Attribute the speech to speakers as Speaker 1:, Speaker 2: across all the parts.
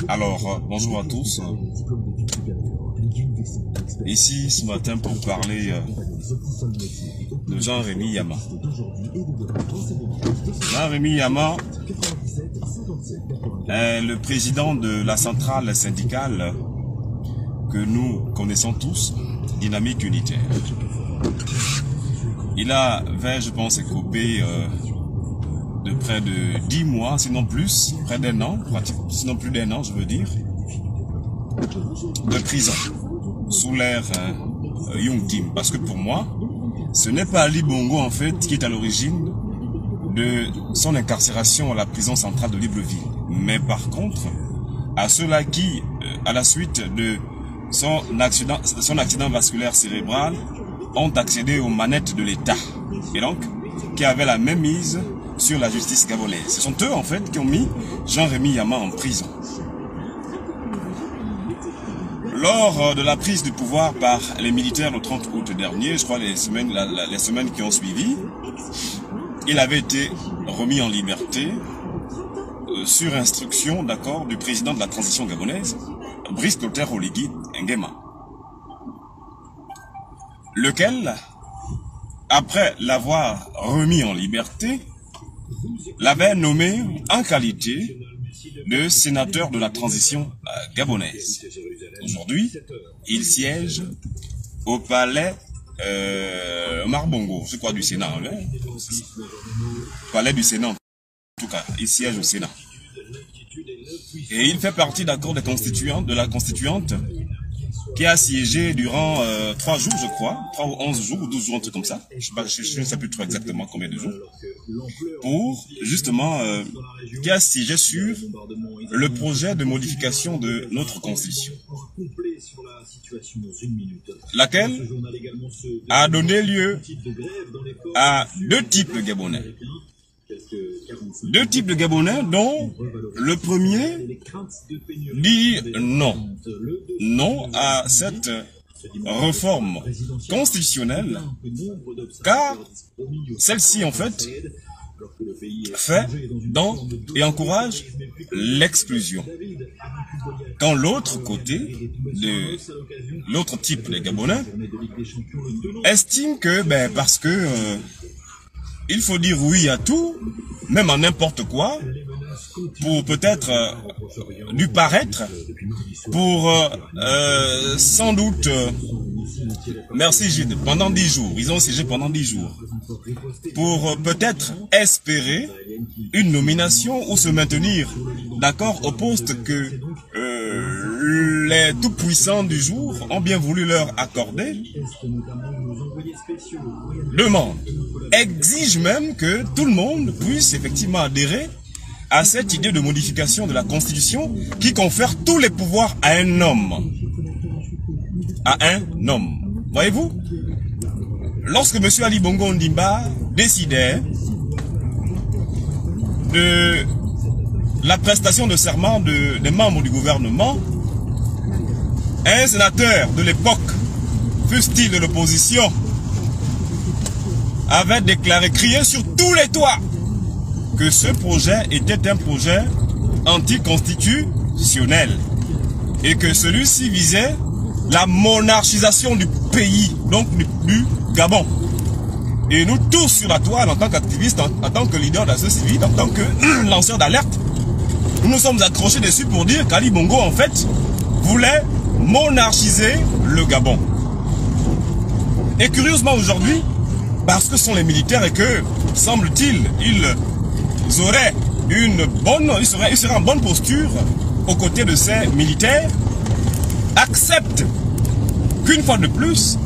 Speaker 1: Alors, bonjour à tous. Ici, ce matin, pour parler de Jean-Rémy Yama. Jean-Rémy Yama est le président de la centrale syndicale que nous connaissons tous, Dynamique Unitaire. Il avait, je pense, écopé de près de 10 mois, sinon plus, près d'un an, sinon plus d'un an, je veux dire, de prison, sous l'ère Young Team. Parce que pour moi, ce n'est pas Ali Bongo, en fait, qui est à l'origine de son incarcération à la prison centrale de Libreville. Mais par contre, à ceux-là qui, à la suite de son accident vasculaire cérébral, ont accédé aux manettes de l'État. Et donc, qui avaient la même mise sur la justice gabonaise. Ce sont eux, en fait, qui ont mis Jean-Rémy Yama en prison. Lors de la prise du pouvoir par les militaires le 30 août dernier, je crois les semaines qui ont suivi, il avait été remis en liberté sur instruction, d'accord, du président de la transition gabonaise, Brice Clotaire Oligui Nguema, lequel, après l'avoir remis en liberté, l'avait nommé en qualité de sénateur de la transition gabonaise. Aujourd'hui, il siège au palais Omar Bongo, je crois du Sénat. Palais du Sénat, en tout cas, il siège au Sénat. Et il fait partie d'accord des constituantes, de la constituante qui a siégé durant 3 jours, je crois, 3 ou 11 jours, ou 12 jours, un truc comme ça. Je ne sais plus trop exactement combien de jours. Pour, justement, qui a siégé sur le projet de modification de notre Constitution. Laquelle a donné lieu à 2 types de Gabonais. 2 types de Gabonais dont le premier dit non. Non à cette réforme constitutionnelle, car celle-ci, en fait, fait et encourage l'exclusion. Quand l'autre côté, l'autre type de Gabonais, estime que, parce que il faut dire oui à tout, même à n'importe quoi, pour peut-être du paraître, pour sans doute, merci Gilles, pendant 10 jours, ils ont siégé pendant 10 jours, pour peut-être espérer une nomination ou se maintenir d'accord au poste que les tout-puissants du jour ont bien voulu leur accorder, demande, exige même que tout le monde puisse effectivement adhérer à cette idée de modification de la Constitution qui confère tous les pouvoirs à un homme. À un homme. Voyez-vous? Lorsque M. Ali Bongo Ondimba décidait de la prestation de serment des membres du gouvernement, un sénateur de l'époque, fût-il de l'opposition, avait déclaré, crié sur tous les toits, que ce projet était un projet anticonstitutionnel et que celui-ci visait la monarchisation du pays, donc du Gabon. Et nous tous sur la toile, en tant qu'activistes, en tant que leader de la société civile, en tant que lanceurs d'alerte, nous nous sommes accrochés dessus pour dire qu'Ali Bongo, en fait, voulait monarchiser le Gabon. Et curieusement aujourd'hui, parce que ce sont les militaires et que, semble-t-il, ils seraient en bonne posture aux côtés de ces militaires, acceptent qu'une fois de plus,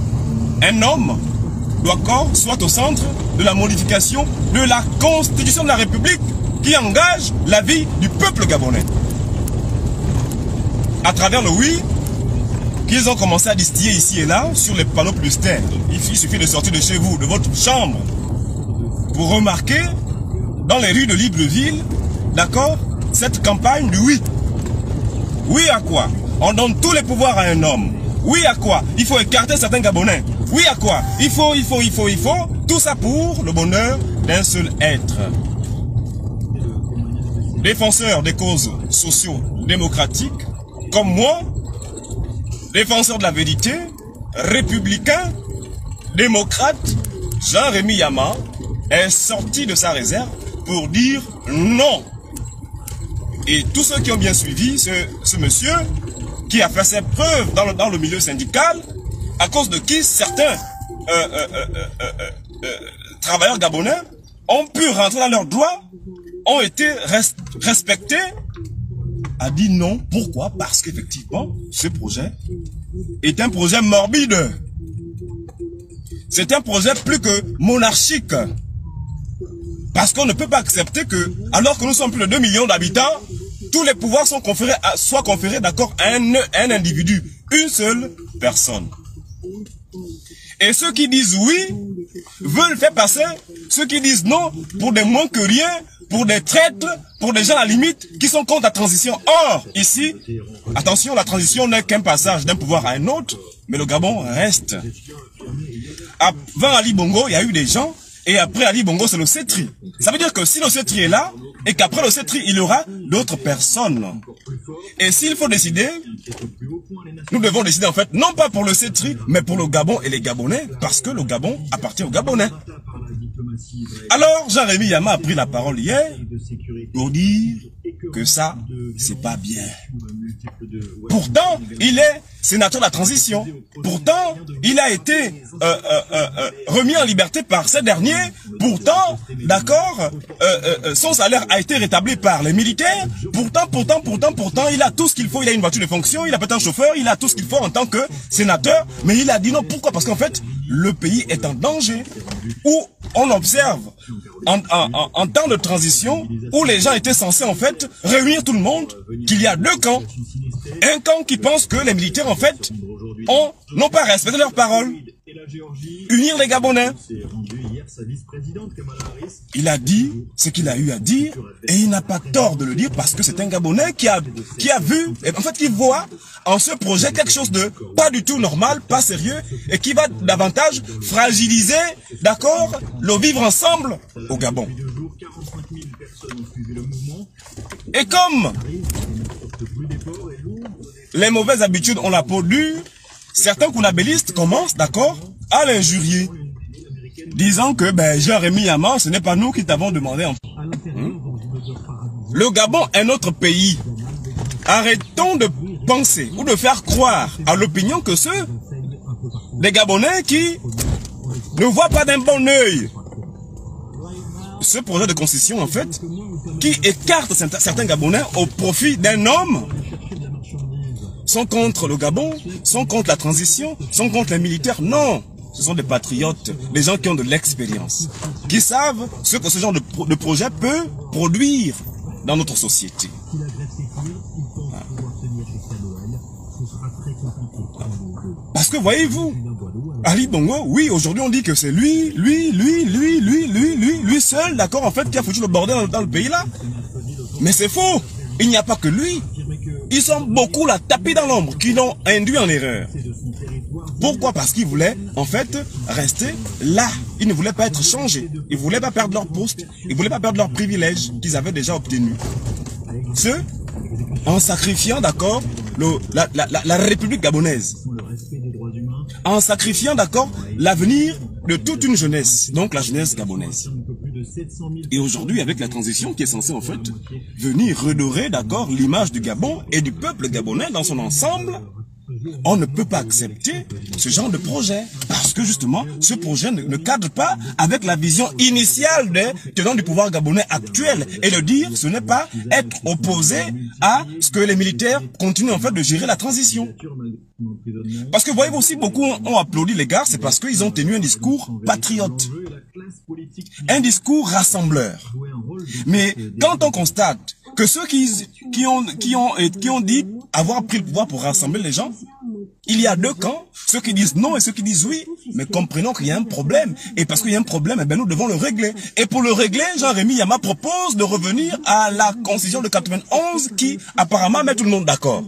Speaker 1: un homme soit au centre de la modification de la Constitution de la République qui engage la vie du peuple gabonais. À travers le oui, qu'ils ont commencé à distiller ici et là sur les panneaux publicitaires. Il suffit de sortir de chez vous, de votre chambre, pour remarquer dans les rues de Libreville, d'accord, cette campagne du oui. Oui à quoi? On donne tous les pouvoirs à un homme. Oui à quoi? Il faut écarter certains Gabonais. Oui à quoi? Il faut. Tout ça pour le bonheur d'un seul être. défenseurs des causes socio-démocratiques, comme moi, défenseur de la vérité, républicain, démocrate, Jean-Rémy Yama est sorti de sa réserve pour dire non. Et tous ceux qui ont bien suivi ce monsieur qui a fait ses preuves dans le milieu syndical, à cause de qui certains travailleurs gabonais ont pu rentrer dans leurs droits, ont été respectés, a dit non. Pourquoi? Parce qu'effectivement, ce projet est un projet morbide. C'est un projet plus que monarchique. Parce qu'on ne peut pas accepter que, alors que nous sommes plus de 2 millions d'habitants, tous les pouvoirs soient conférés d'accord à un individu, une seule personne. Et ceux qui disent oui, veulent faire passer ceux qui disent non pour des moins que rien, pour des traîtres, pour des gens à la limite qui sont contre la transition. Or, ici, attention, la transition n'est qu'un passage d'un pouvoir à un autre, mais le Gabon reste. Avant Ali Bongo, il y a eu des gens, et après Ali Bongo, c'est le CETRI. Ça veut dire que si le CETRI est là, et qu'après le CETRI, il y aura d'autres personnes. Et s'il faut décider, nous devons décider en fait, non pas pour le CETRI, mais pour le Gabon et les Gabonais, parce que le Gabon appartient aux Gabonais. Alors, Jean-Rémy Yama a pris la parole hier pour dire que ça, c'est pas bien. Pourtant, il est sénateur de la transition. Pourtant, il a été remis en liberté par ces derniers. Pourtant, d'accord, son salaire a été rétabli par les militaires. Pourtant, il a tout ce qu'il faut. Il a une voiture de fonction, il a peut-être un chauffeur, il a tout ce qu'il faut en tant que sénateur. Mais il a dit non. Pourquoi? Parce qu'en fait, le pays est en danger. Où on observe en temps de transition, où les gens étaient censés en fait réunir tout le monde, qu'il y a deux camps. Un camp qui pense que les militaires en fait n'ont pas respecté leurs paroles. Unir les Gabonais. Il a dit ce qu'il a eu à dire et il n'a pas tort de le dire parce que c'est un Gabonais qui a vu, et en fait qui voit en ce projet quelque chose de pas du tout normal, pas sérieux et qui va davantage fragiliser, d'accord, le vivre ensemble au Gabon. Et comme les mauvaises habitudes ont la peau dure, certains kounabélistes commencent, d'accord, à l'injurier, disant que Jean-Rémy Yama, ce n'est pas nous qui t'avons demandé. Le Gabon est notre pays. Arrêtons de penser ou de faire croire à l'opinion que ceux des Gabonais qui ne voient pas d'un bon œil ce projet de constitution, en fait, qui écarte certains Gabonais au profit d'un homme, sont contre le Gabon, sont contre la transition, sont contre les militaires. Non, ce sont des patriotes, des gens qui ont de l'expérience, qui savent ce que ce genre de projet peut produire dans notre société. Parce que voyez-vous, Ali Bongo, oui, aujourd'hui on dit que c'est lui seul, d'accord, en fait, qui a foutu le bordel dans le pays là. Mais c'est faux. Il n'y a pas que lui. Ils sont beaucoup là, tapés dans l'ombre, qui l'ont induit en erreur. Pourquoi? Parce qu'ils voulaient, en fait, rester là. Ils ne voulaient pas être changés. Ils ne voulaient pas perdre leur poste. Ils ne voulaient pas perdre leurs privilèges qu'ils avaient déjà obtenus. En sacrifiant, d'accord, la République gabonaise. En sacrifiant, d'accord, l'avenir de toute une jeunesse, donc la jeunesse gabonaise. Et aujourd'hui, avec la transition qui est censée, en fait, venir redorer, d'accord, l'image du Gabon et du peuple gabonais dans son ensemble, on ne peut pas accepter ce genre de projet. Parce que justement, ce projet ne cadre pas avec la vision initiale des tenants du pouvoir gabonais actuel. Et de dire, ce n'est pas être opposé à ce que les militaires continuent en fait de gérer la transition. Parce que voyez-vous aussi, beaucoup ont applaudi les gars, c'est parce qu'ils ont tenu un discours patriote. Un discours rassembleur. Mais quand on constate que ceux qui ont dit avoir pris le pouvoir pour rassembler les gens, il y a deux camps, ceux qui disent non et ceux qui disent oui. Mais comprenons qu'il y a un problème. Et parce qu'il y a un problème, eh bien, nous devons le régler. Et pour le régler, Jean-Rémy Yama propose de revenir à la constitution de 91 qui apparemment met tout le monde d'accord.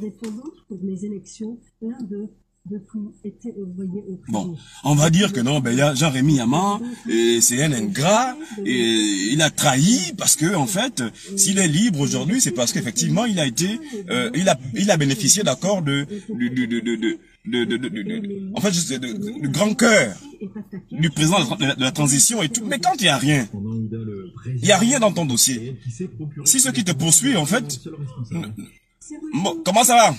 Speaker 1: Bon, on va dire que non, ben, il y a Jean-Rémy Yama, et c'est un ingrat, et il a trahi, parce que, en fait, s'il est libre aujourd'hui, c'est parce qu'effectivement, il a été, il a bénéficié, d'accord, en fait, du grand cœur du président de la transition et tout. Mais quand il n'y a rien dans ton dossier, si ceux qui te poursuivent, en fait, bon, comment ça va?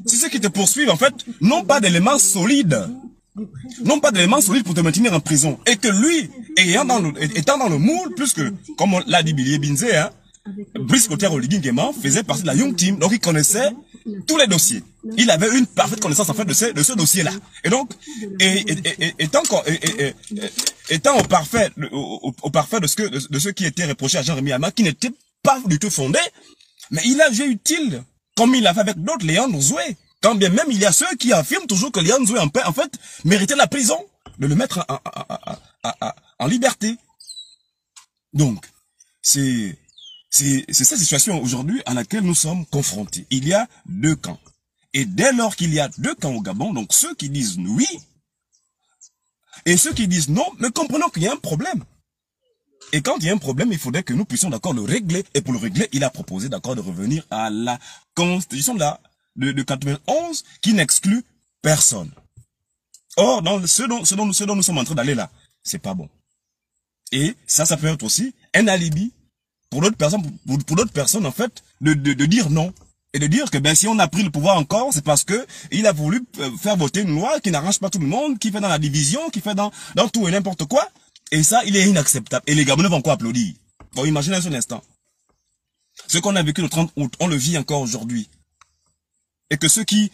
Speaker 1: Si ceux qui te poursuivent, en fait, n'ont pas d'éléments solides, pour te maintenir en prison, et que lui, étant dans le moule, plus que, comme l'a dit Billy Binze, hein, Brice Clotaire Oligui Nguema faisait partie de la Young Team, donc il connaissait tous les dossiers. Il avait une parfaite connaissance, en fait, de ce dossier-là. Et donc, étant au parfait de ce qui était reproché à Jean-Rémy Yama, qui n'était pas du tout fondé, mais il a jugé utile, comme il a fait avec d'autres, Léandre Zoué. Quand bien même il y a ceux qui affirment toujours que Léandre Zoué, en fait, méritait la prison, de le mettre en liberté. Donc, c'est cette situation aujourd'hui à laquelle nous sommes confrontés. Il y a deux camps. Et dès lors qu'il y a deux camps au Gabon, donc ceux qui disent oui, et ceux qui disent non, mais comprenons qu'il y a un problème. Et quand il y a un problème, il faudrait que nous puissions d'accord le régler. Et pour le régler, il a proposé d'accord de revenir à la constitution de 91 qui n'exclut personne. Or, dans ce dont nous sommes en train d'aller là, c'est pas bon. Et ça peut être aussi un alibi pour d'autres personnes, en fait, de dire non. Et de dire que ben si on a pris le pouvoir encore, c'est parce que il a voulu faire voter une loi qui n'arrange pas tout le monde, qui fait dans la division, qui fait dans tout et n'importe quoi. Et ça, il est inacceptable. Et les Gabonais vont encore applaudir. Bon, imaginez un seul instant. Ce qu'on a vécu le 30 août, on le vit encore aujourd'hui. Et que ceux qui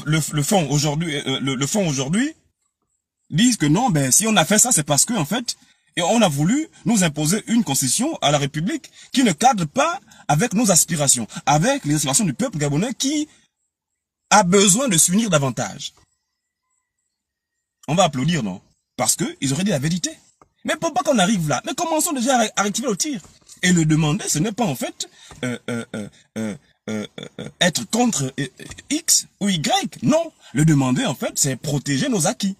Speaker 1: le font aujourd'hui, disent que non, ben si on a fait ça, c'est parce que en fait, et on a voulu nous imposer une constitution à la République qui ne cadre pas avec nos aspirations, avec les aspirations du peuple gabonais qui a besoin de s'unir davantage. On va applaudir, non? Parce que ils auraient dit la vérité. Mais pour pas qu'on arrive là, mais commençons déjà à rectifier le tir. Et le demander, ce n'est pas en fait être contre X ou Y. Non, le demander en fait, c'est protéger nos acquis.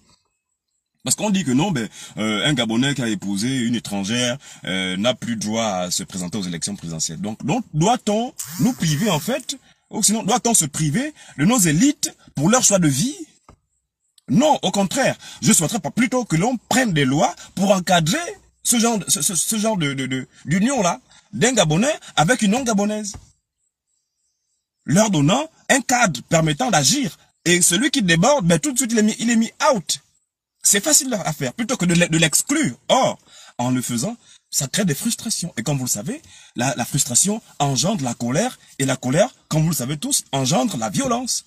Speaker 1: Parce qu'on dit que non, ben un Gabonais qui a épousé une étrangère n'a plus droit à se présenter aux élections présidentielles. Donc doit-on nous priver en fait, ou sinon doit-on se priver de nos élites pour leur choix de vie? Non, au contraire, je souhaiterais pas plutôt que l'on prenne des lois pour encadrer ce genre d'union là d'un Gabonais avec une non-gabonaise, leur donnant un cadre permettant d'agir. Et celui qui déborde, ben tout de suite il est mis out. C'est facile à faire, plutôt que de l'exclure. Or, en le faisant, ça crée des frustrations. Et comme vous le savez, la frustration engendre la colère, et la colère, comme vous le savez tous, engendre la violence.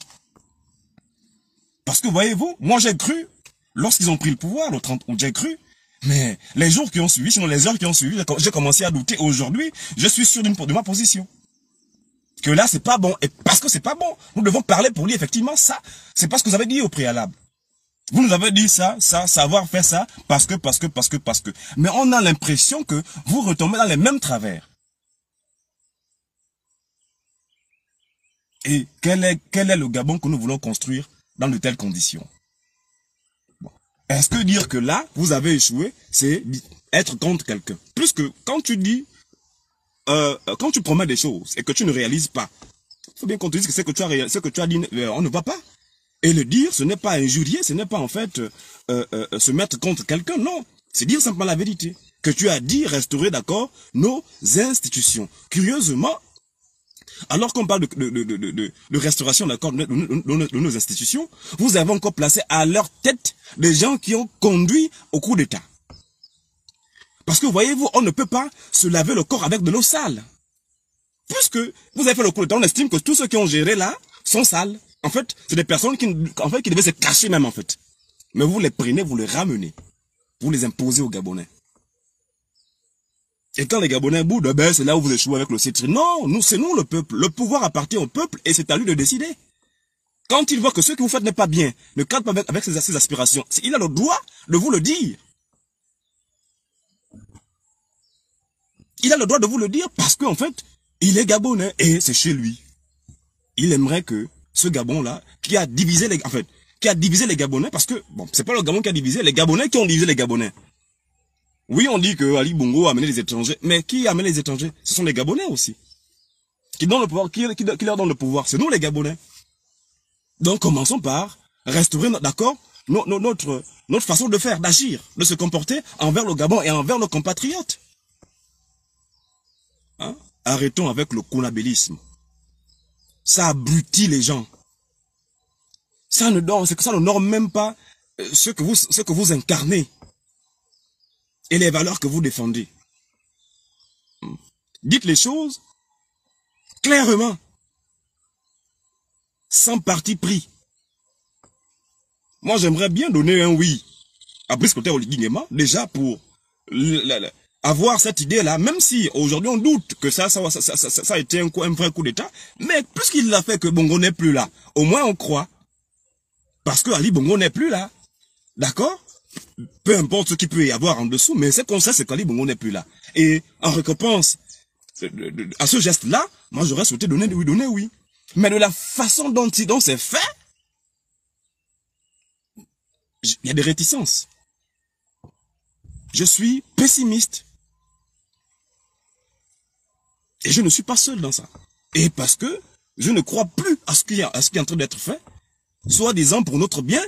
Speaker 1: Parce que voyez-vous, moi j'ai cru, lorsqu'ils ont pris le pouvoir, le 30 août, j'ai cru, mais les jours qui ont suivi, sinon les heures qui ont suivi, j'ai commencé à douter. Aujourd'hui, je suis sûr de ma position. Que là, c'est pas bon. Et parce que c'est pas bon, nous devons parler pour lui, effectivement, ça, c'est pas ce que vous avez dit au préalable. Vous nous avez dit ça, savoir faire ça, parce que. Mais on a l'impression que vous retombez dans les mêmes travers. Et quel est le Gabon que nous voulons construire dans de telles conditions? Bon. Est-ce que dire que là, vous avez échoué, c'est être contre quelqu'un? Plus que quand tu dis, quand tu promets des choses et que tu ne réalises pas, il faut bien qu'on te dise que ce que tu as dit, on ne va pas. Et le dire, ce n'est pas injurier, ce n'est pas en fait se mettre contre quelqu'un, non. C'est dire simplement la vérité. Que tu as dit restaurer, d'accord, nos institutions. Curieusement, alors qu'on parle de restauration, d'accord, de nos institutions, vous avez encore placé à leur tête des gens qui ont conduit au coup d'État. Parce que voyez-vous, on ne peut pas se laver le corps avec de l'eau sale. Puisque vous avez fait le coup d'État, on estime que tous ceux qui ont géré là sont sales. En fait, c'est des personnes qui devaient se cacher même, en fait. Mais vous les prenez, vous les ramenez. Vous les imposez aux Gabonais. Et quand les Gabonais boudent, ben, c'est là où vous échouez avec le citron. Non, c'est nous le peuple. Le pouvoir appartient au peuple et c'est à lui de décider. Quand il voit que ce que vous faites n'est pas bien, ne cadre pas avec ses aspirations, il a le droit de vous le dire. Il a le droit de vous le dire parce qu'en fait, il est Gabonais et c'est chez lui. Il aimerait que ce Gabon-là, qui a divisé les... En fait, qui a divisé les Gabonais, parce que, bon, c'est pas le Gabon qui a divisé, les Gabonais qui ont divisé les Gabonais. Oui, on dit que Ali Bongo a amené les étrangers, mais qui a amené les étrangers? Ce sont les Gabonais aussi. Qui donnent le pouvoir, qui leur donne le pouvoir? C'est nous les Gabonais. Donc commençons par restaurer, d'accord, notre façon de faire, d'agir, de se comporter envers le Gabon et envers nos compatriotes. Hein? Arrêtons avec le conabélisme. Ça abrutit les gens. Ça ne norme même pas ce que vous incarnez et les valeurs que vous défendez. Dites les choses clairement, sans parti pris. Moi, j'aimerais bien donner un oui à Brice Clotaire Oligui Nguema, déjà pour avoir cette idée-là, même si aujourd'hui on doute que ça a été un vrai coup d'État, mais puisqu'il l'a fait que Bongo n'est plus là, au moins on croit, parce que Ali Bongo n'est plus là, d'accord? Peu importe ce qu'il peut y avoir en dessous, mais ce qu'on sait, c'est qu'Ali Bongo n'est plus là. Et en récompense à ce geste-là, moi j'aurais souhaité donner oui. Mais de la façon dont c'est fait, il y a des réticences. Je suis pessimiste. Et je ne suis pas seul dans ça. Et parce que je ne crois plus à ce qui est en train d'être fait, soi-disant pour notre bien,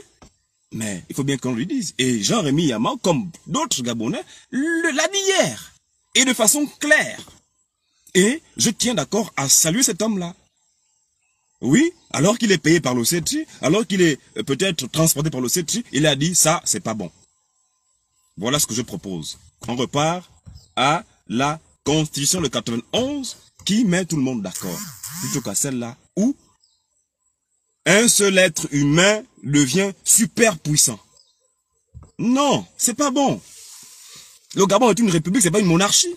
Speaker 1: mais il faut bien qu'on lui dise. Et Jean-Rémy Yama, comme d'autres Gabonais, l'a dit hier. Et de façon claire. Et je tiens d'accord à saluer cet homme-là. Oui, alors qu'il est payé par l'OCT, alors qu'il est peut-être transporté par l'OCT, il a dit ça, c'est pas bon. Voilà ce que je propose. On repart à la Constitution de 91 qui met tout le monde d'accord. Plutôt qu'à celle-là où un seul être humain devient super puissant. Non, c'est pas bon. Le Gabon est une république, c'est pas une monarchie.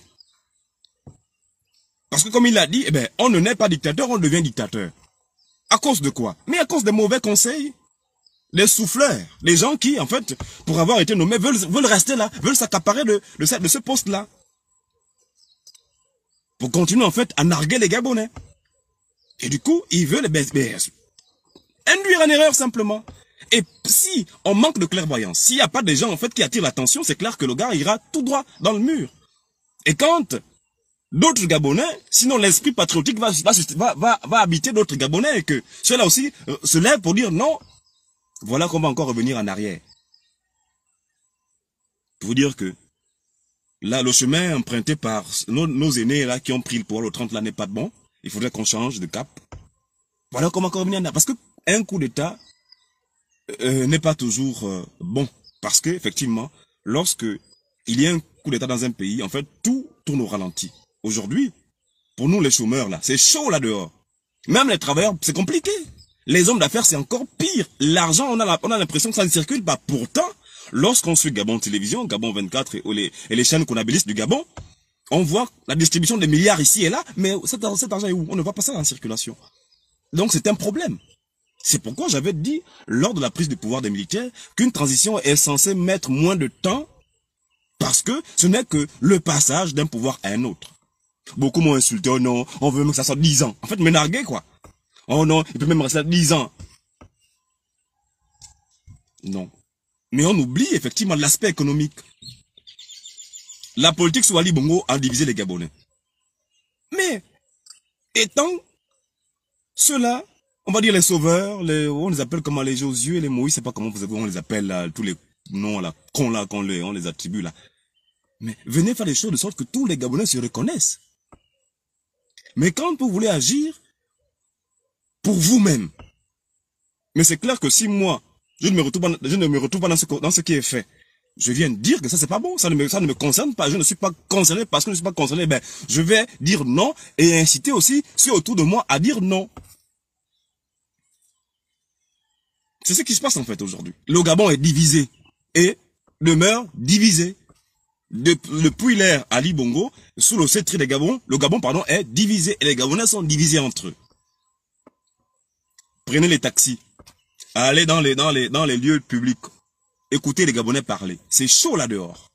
Speaker 1: Parce que comme il l'a dit, eh ben, on ne naît pas dictateur, on devient dictateur. À cause de quoi? Mais à cause des mauvais conseils, des souffleurs, des gens qui, en fait, pour avoir été nommés, veulent rester là, veulent s'accaparer de ce poste-là. Pour continuer, en fait, à narguer les Gabonais. Et du coup, ils veulent induire en erreur simplement. Et si on manque de clairvoyance, s'il n'y a pas des gens, en fait, qui attirent l'attention, c'est clair que le gars ira tout droit dans le mur. Et quand d'autres Gabonais, sinon l'esprit patriotique va habiter d'autres Gabonais et que ceux-là aussi se lèvent pour dire non, voilà qu'on va encore revenir en arrière. Pour vous dire que là, le chemin emprunté par nos aînés là qui ont pris le pouvoir le 30 là n'est pas bon. Il faudrait qu'on change de cap. Voilà comment encore revenir en arrière. Parce qu'un coup d'État n'est pas toujours bon. Parce que effectivement, lorsque il y a un coup d'État dans un pays, en fait, tout tourne au ralenti. Aujourd'hui, pour nous les chômeurs là, c'est chaud là dehors. Même les travailleurs, c'est compliqué. Les hommes d'affaires, c'est encore pire. L'argent, on a l'impression que ça ne circule pas. Pourtant, lorsqu'on suit Gabon Télévision, Gabon 24 et les chaînes conabilistes du Gabon, on voit la distribution des milliards ici et là, mais cet argent est où? On ne voit pas ça en circulation. Donc c'est un problème. C'est pourquoi j'avais dit, lors de la prise du pouvoir des militaires, qu'une transition est censée mettre moins de temps, parce que ce n'est que le passage d'un pouvoir à un autre. Beaucoup m'ont insulté, oh non, on veut même que ça soit 10 ans. En fait, me narguer, quoi. Oh non, il peut même rester 10 ans. Non. Mais on oublie effectivement l'aspect économique. La politique sous Ali Bongo a divisé les Gabonais. Mais, étant ceux-là, on va dire les sauveurs, on les appelle comment, les Josué, les Moïse, je sais pas comment on les appelle là, tous les noms là, qu'on les attribue là. Mais venez faire des choses de sorte que tous les Gabonais se reconnaissent. Mais quand vous voulez agir pour vous-même, mais c'est clair que si moi, je ne me retrouve pas dans ce qui est fait, je viens de dire que ça c'est pas bon, ça ne me concerne pas, je ne suis pas concerné parce que je ne suis pas concerné, ben, je vais dire non et inciter aussi ceux autour de moi à dire non. C'est ce qui se passe en fait aujourd'hui. Le Gabon est divisé et demeure divisé. Depuis l'ère Ali Bongo, sous le sceptre des Gabon, le Gabon est divisé et les Gabonais sont divisés entre eux. Prenez les taxis, allez dans les lieux publics, écoutez les Gabonais parler. C'est chaud là dehors.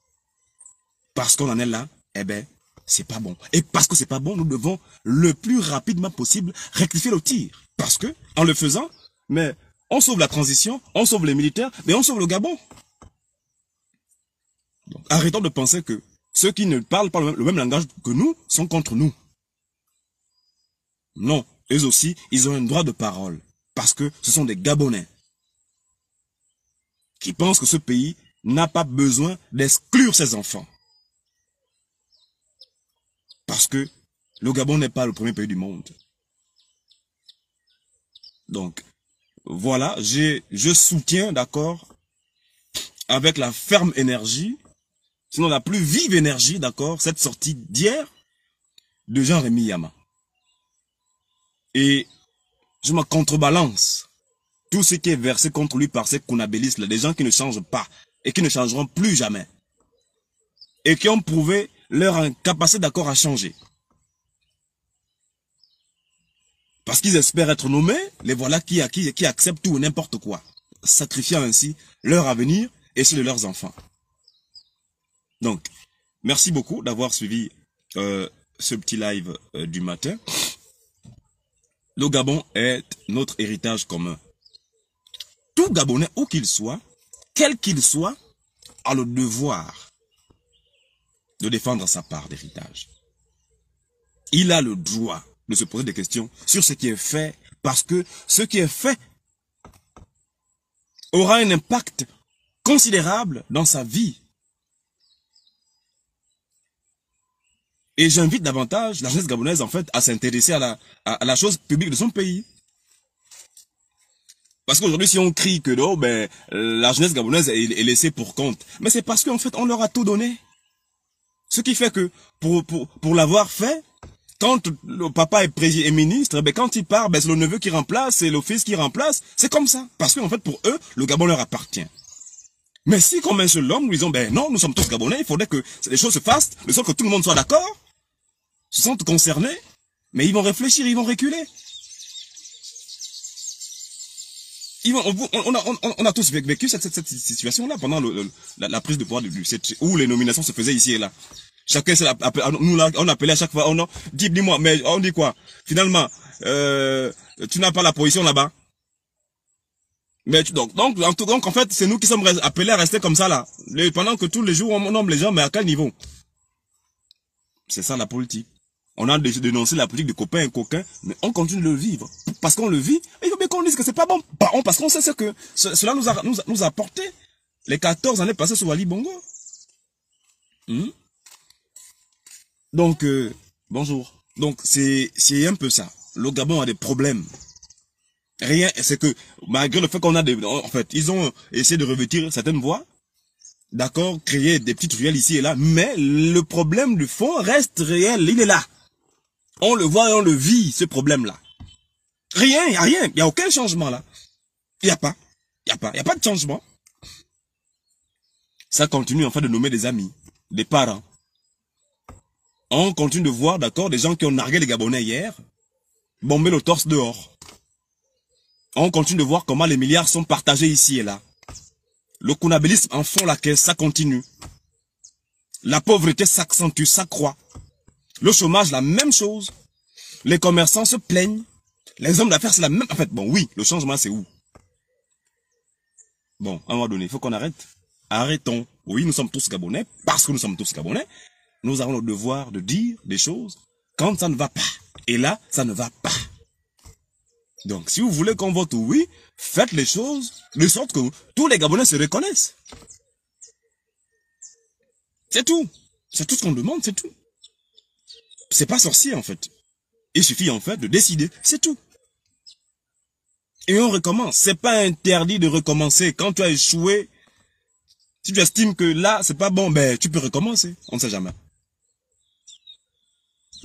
Speaker 1: Parce qu'on en est là, eh ben, c'est pas bon. Et parce que c'est pas bon, nous devons le plus rapidement possible rectifier le tir. Parce que, en le faisant, mais on sauve la transition, on sauve les militaires, mais on sauve le Gabon. Donc, arrêtons de penser que ceux qui ne parlent pas le même langage que nous sont contre nous. Non, eux aussi, ils ont un droit de parole. Parce que ce sont des Gabonais qui pensent que ce pays n'a pas besoin d'exclure ses enfants. Parce que le Gabon n'est pas le premier pays du monde. Donc, voilà, je soutiens, d'accord, avec la ferme énergie, sinon la plus vive énergie, d'accord, cette sortie d'hier de Jean-Rémy Yama. Et je me contrebalance tout ce qui est versé contre lui par ces Kounabélistes, là, des gens qui ne changent pas et qui ne changeront plus jamais. Et qui ont prouvé leur incapacité d'accord à changer. Parce qu'ils espèrent être nommés, les voilà qui acceptent tout et n'importe quoi, sacrifiant ainsi leur avenir et celui de leurs enfants. Donc, merci beaucoup d'avoir suivi ce petit live du matin. Le Gabon est notre héritage commun. Tout Gabonais, où qu'il soit, quel qu'il soit, a le devoir de défendre sa part d'héritage. Il a le droit de se poser des questions sur ce qui est fait, parce que ce qui est fait aura un impact considérable dans sa vie. Et j'invite davantage la jeunesse gabonaise, en fait, à s'intéresser à la chose publique de son pays. Parce qu'aujourd'hui, si on crie que non, ben, la jeunesse gabonaise est laissée pour compte. Mais c'est parce qu'en fait, on leur a tout donné. Ce qui fait que, pour l'avoir fait, quand le papa est ministre, ben, quand il part, ben, c'est le neveu qui remplace, c'est le fils qui remplace. C'est comme ça. Parce qu'en fait, pour eux, le Gabon leur appartient. Mais si, comme un seul homme, nous disons, ben non, nous sommes tous Gabonais, il faudrait que les choses se fassent, de sorte que tout le monde soit d'accord, se sentent concernés, mais ils vont réfléchir, ils vont reculer. On a tous vécu cette situation-là pendant la prise de pouvoir où les nominations se faisaient ici et là. Chacun on appelait à chaque fois, dis-moi, mais on dit quoi? Finalement, tu n'as pas la position là-bas. Mais donc en fait, c'est nous qui sommes appelés à rester comme ça là. Pendant que tous les jours on nomme les gens, mais à quel niveau? C'est ça la politique. On a dénoncé la politique de copain et coquin, mais on continue de le vivre. Parce qu'on le vit, il faut bien qu'on dise que c'est pas bon. Parce qu'on sait ce que cela nous a apporté les 14 années passées sur Wali Bongo. Donc, bonjour. Donc, c'est un peu ça. Le Gabon a des problèmes. Rien, c'est que, malgré le fait qu'on a en fait, ils ont essayé de revêtir certaines voies, d'accord, créer des petites ruelles ici et là, mais le problème du fond reste réel, il est là. On le voit et on le vit, ce problème-là. Rien, il n'y a rien, il n'y a aucun changement là. Il n'y a pas de changement. Ça continue en fait de nommer des amis, des parents. On continue de voir, d'accord, des gens qui ont nargué les Gabonais hier, bomber le torse dehors. On continue de voir comment les milliards sont partagés ici et là. Le kounabélisme en fond la caisse, ça continue. La pauvreté s'accentue, ça croît. Le chômage, la même chose. Les commerçants se plaignent. Les hommes d'affaires, c'est la même... En fait, bon, oui, le changement, c'est où? Bon, à un moment donné, il faut qu'on arrête. Arrêtons. Oui, nous sommes tous Gabonais, parce que nous sommes tous Gabonais. Nous avons le devoir de dire des choses quand ça ne va pas. Et là, ça ne va pas. Donc, si vous voulez qu'on vote oui, faites les choses de sorte que tous les Gabonais se reconnaissent. C'est tout. C'est tout ce qu'on demande, c'est tout. C'est pas sorcier, en fait. Il suffit, en fait, de décider. C'est tout. Et on recommence. C'est pas interdit de recommencer. Quand tu as échoué, si tu estimes que là, c'est pas bon, ben, tu peux recommencer. On ne sait jamais.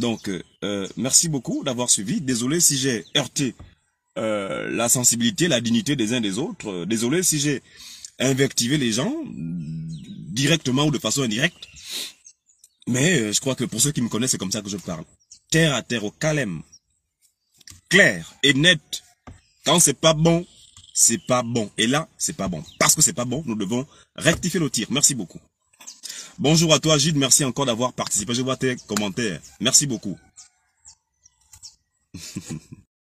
Speaker 1: Donc, merci beaucoup d'avoir suivi. Désolé si j'ai heurté la sensibilité, la dignité des uns des autres. Désolé si j'ai invectivé les gens, directement ou de façon indirecte. Mais je crois que pour ceux qui me connaissent, c'est comme ça que je parle. Terre à terre, au calme. Clair et net. Quand c'est pas bon, c'est pas bon. Et là, c'est pas bon. Parce que c'est pas bon, nous devons rectifier le tir. Merci beaucoup. Bonjour à toi, Gilles. Merci encore d'avoir participé. Je vois tes commentaires. Merci beaucoup.